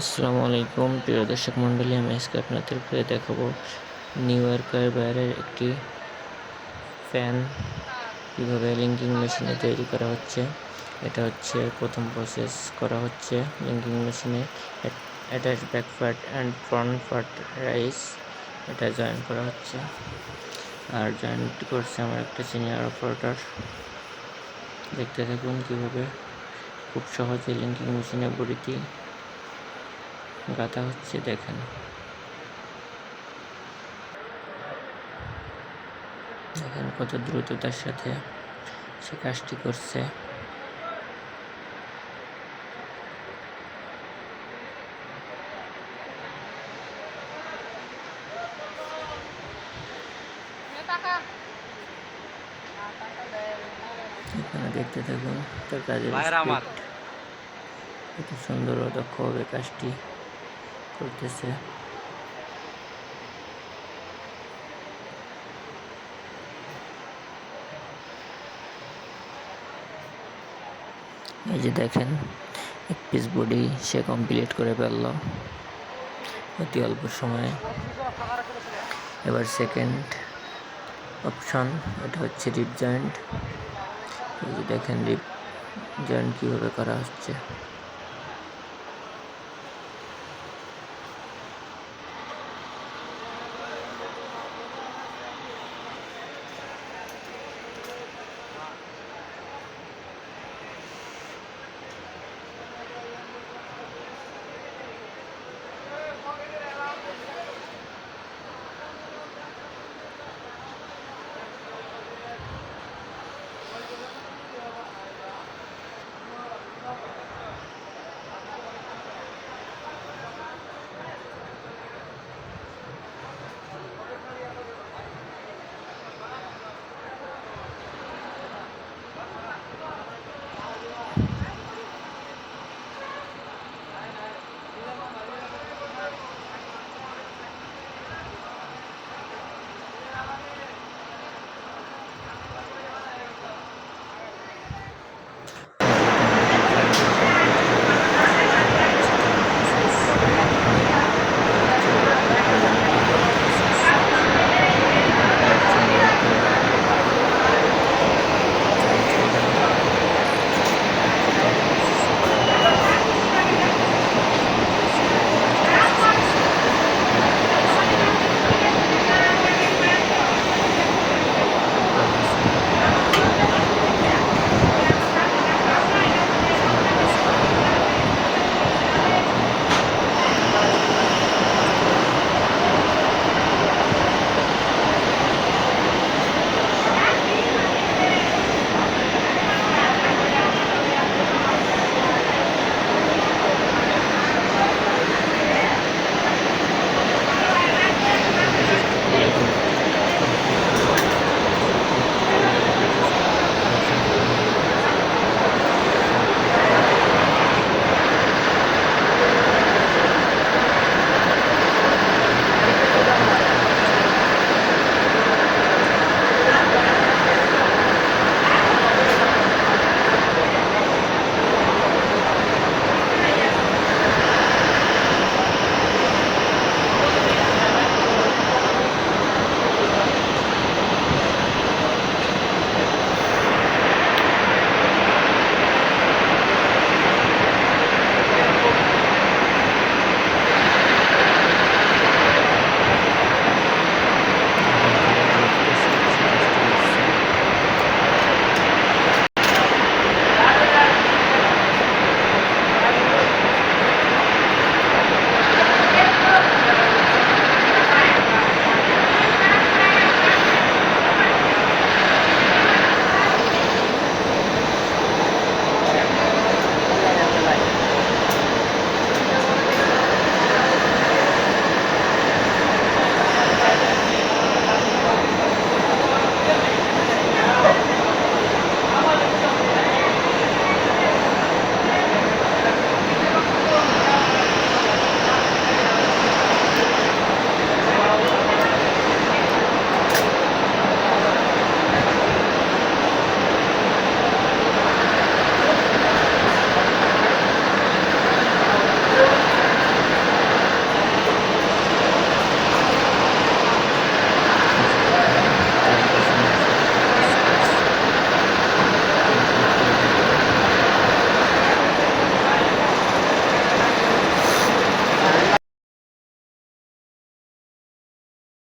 আসসালামু আলাইকুম প্রিয় দর্শক মণ্ডলী, আমি আজকে আপনাদেরকে দেখাবো নিউ ইয়র্কের বাইরের একটি ফ্যান কীভাবে লিঙ্কিং মেশিনে তৈরি করা হচ্ছে। এটা হচ্ছে প্রথম প্রসেস করা হচ্ছে লিঙ্কিং মেশিনে attach back part and front part rice এটা জয়েন করা হচ্ছে। আর জয়েন্ট করছে আমার একটা সিনিয়র অপারেটর। দেখতে থাকুন কীভাবে খুব সহজে লিঙ্কিং মেশিনে বডিটি গাঁথা হচ্ছে। দেখেন কত দ্রুততার সাথে সে কাজটি করছে। এখানে দেখতে থাকুন তার কাজের স্পিড, কত সুন্দর ও দক্ষভাবে কাজটি করতেছে। এই যে দেখেন, এক পিস বডি সে কমপ্লিট করে ফেলল অতি অল্প সময়ে। এবার সেকেন্ড অপশন, এটা হচ্ছে রিপ জয়েন্ট। এই যে দেখেন রিপ জয়েন্ট কীভাবে করা হচ্ছে।